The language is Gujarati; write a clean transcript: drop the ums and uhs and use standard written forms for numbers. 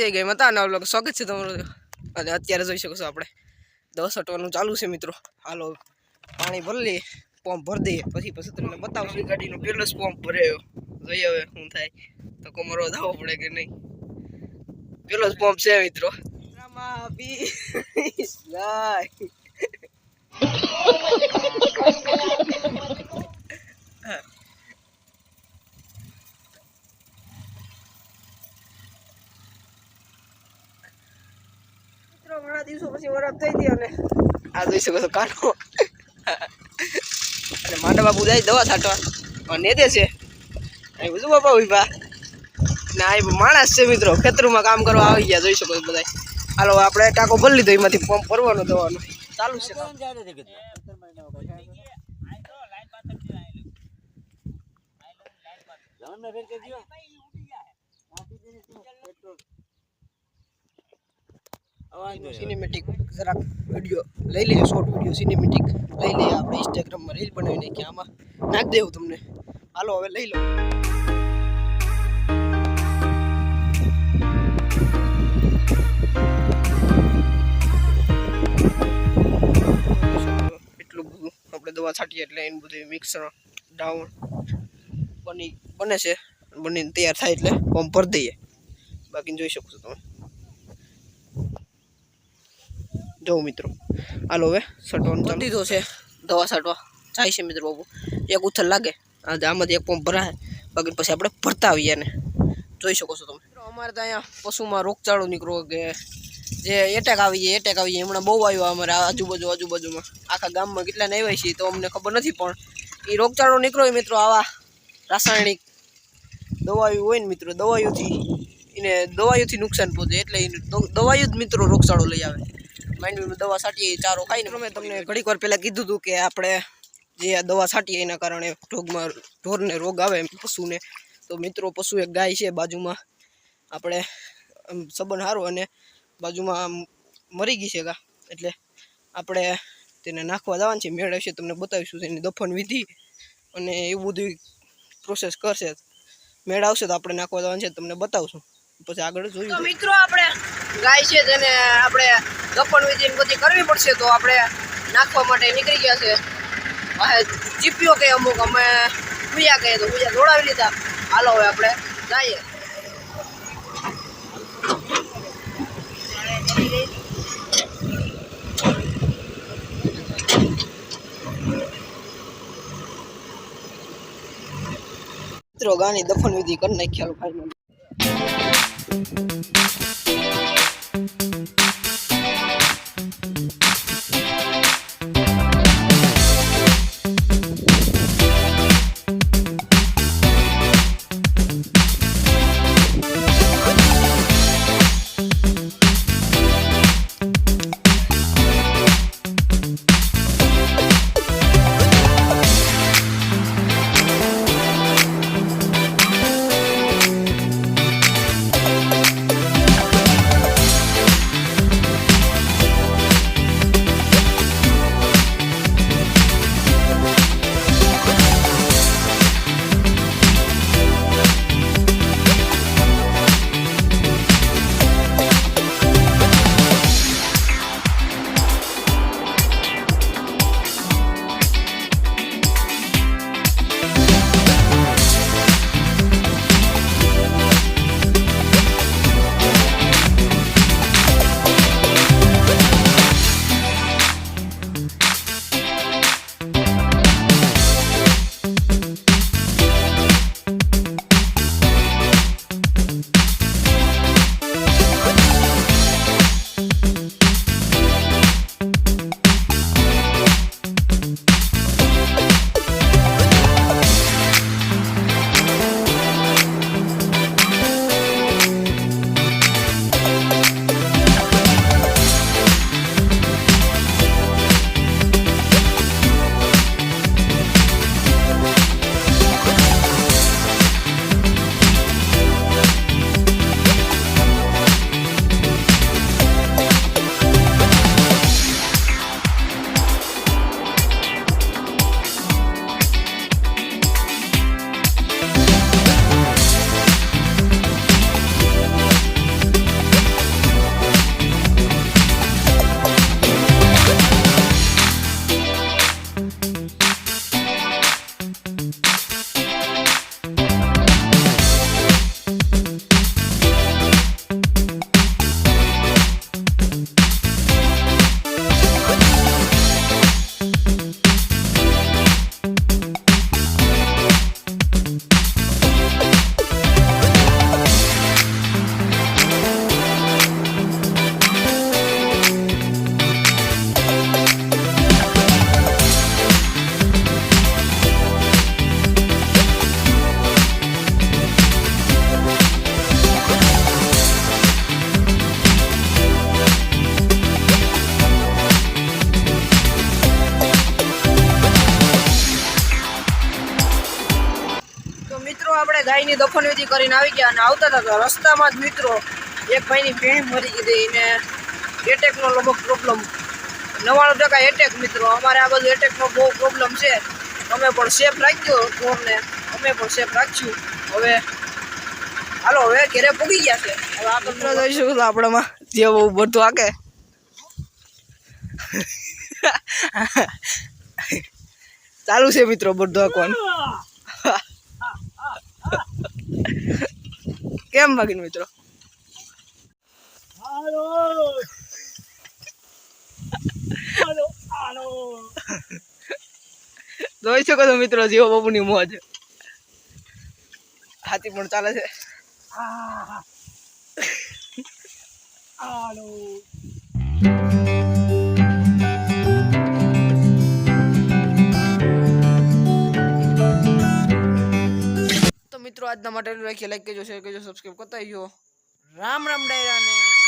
જઈ ગઈ મતા ના લોકો સ્વાગત છે તમારું અને અત્યારે જોઈ શકો છો આપણે 10 અટવાનું ચાલુ છે મિત્રો હાલો પાણી ભરી લઈએ પંપ ભરી દઈએ પછી તમને બતાવશું ગાડીનો પેલો જ પંપ ભર્યો જોઈએ હવે શું થાય તો કોમરો ધાવો પડે કે નહીં પેલો જ પંપ છે મિત્રો રામા બી લાય ઘણા દિવસો પછી વરાપ થઈ ગયો ને આ જોઈ શકો છો કાઢો અને માંડા બાપુ જાય દવા છાંટવા ને દે છે અહીં બધું બાપા ઉભા ના એ માણસ છે મિત્રો ખેતરમાં કામ કરવા આવી ગયા જોઈ શકો છો બધા હાલો આપણે ટાંકો ભરી લીધો એમાંથી પંપ ભરવાનો દવાનો ચાલુ છે સિનેમેટિક જરાક વિડીયો લઈ લઈએ શોર્ટ વિડીયો સિનેમેટિક લઈ લઈએ આપણે ઇન્સ્ટાગ્રામમાં રીલ બનાવી નાખીએ આમાં નાખ દેવું તમને હાલો હવે લઈ લો એટલું બધું આપણે દવા છાંટીએ એટલે એનું બધું મિક્સર ડાઉન બને છે બનીને તૈયાર થાય એટલે પંપ ભરી દઈએ બાકી જોઈ શકો છો તમે જો મિત્રો હાલો હવે છટવાનું ચાલુ દીધો છે દવા છાંટવા જાય છે મિત્રો બાબુ એક ઉથલ લાગે આમાંથી એક પંપ ભરાય બાકી પછી આપણે ભરતા આવીએ ને જોઈ શકો છો તમે અમારે તો અહીંયા પશુમાં રોગચાળો નીકળો કે જે એટેક આવી જાય હમણાં બહુ આવ્યો અમારે આજુબાજુમાં આખા ગામમાં કેટલાને આવ્યા છે તો અમને ખબર નથી પણ એ રોગચાળો નીકળ્યો મિત્રો આવા રાસાયણિક દવાઓ હોય ને મિત્રો દવાઓથી નુકસાન પહોંચે એટલે દવાઓ જ મિત્રો રોગચાળો લઈ આવે માંડવીમાં દવા છાંટીએ ચારો ખાઈને મેં તમને ઘડીક વાર પહેલાં કીધું હતું કે આપણે જે દવા છાંટીએ એના કારણે ઢોરને રોગ આવે પશુને તો મિત્રો પશુ એક ગાય છે બાજુમાં આપણે સંબંધ સારો અને બાજુમાં મરી ગઈ છે એટલે આપણે તેને નાખવા જવાનું છે મેળ આવશે તમને બતાવીશું તેની દફન વિધિ અને એવું બધું પ્રોસેસ કરશે મેળ આવશે તો આપણે નાખવા જવાનું છે તમને બતાવશું પછી આગળ જોયું તો મિત્રો આપણે ગાય છે તેને આપણે દફન વિધિ બધી કરવી પડશે તો આપણે નાખવા માટે નીકળી ગયા છે જીપ્યો કે અમુક અમે ભૂયા કહીએ તો ભૂયા દોડાવી લીધા હાલો હવે આપણે જઈએ મિત્રો ગાની દફન વિધિ કરી નાખ્યા ભાઈ ગાયની દફનવિધિ કરીને આવી ગયા અને આવતા હતા રસ્તામાં જ મિત્રો એક ભાઈની ભેણ મરી ગઈ એને એટેકનો લગભગ પ્રોબ્લેમ 99% એટેક મિત્રો અમારે આ બધું એટેકનો બહુ પ્રોબ્લેમ છે અમે પણ સેફ રાખજો ઢોરને અમે પણ સેફ રાખશું હવે હાલો હવે ઘરે પૂગી ગયા છે હવે આ તો જોઈશું તો આપણામાં જે બહુ બધું આગે ચાલુ છે મિત્રો બધું આખવાનું કેમ ભાગીને મિત્રો જોઈ શકો છો મિત્રો જીવો બાપુની મોજ હાથી પણ ચાલે છે તો મિત્રો આજના માટે રાખીએ લાઈક કરજો શેર કરજો સબસ્ક્રાઈબ કરતા રહીજો રામ રામ ડાયરાને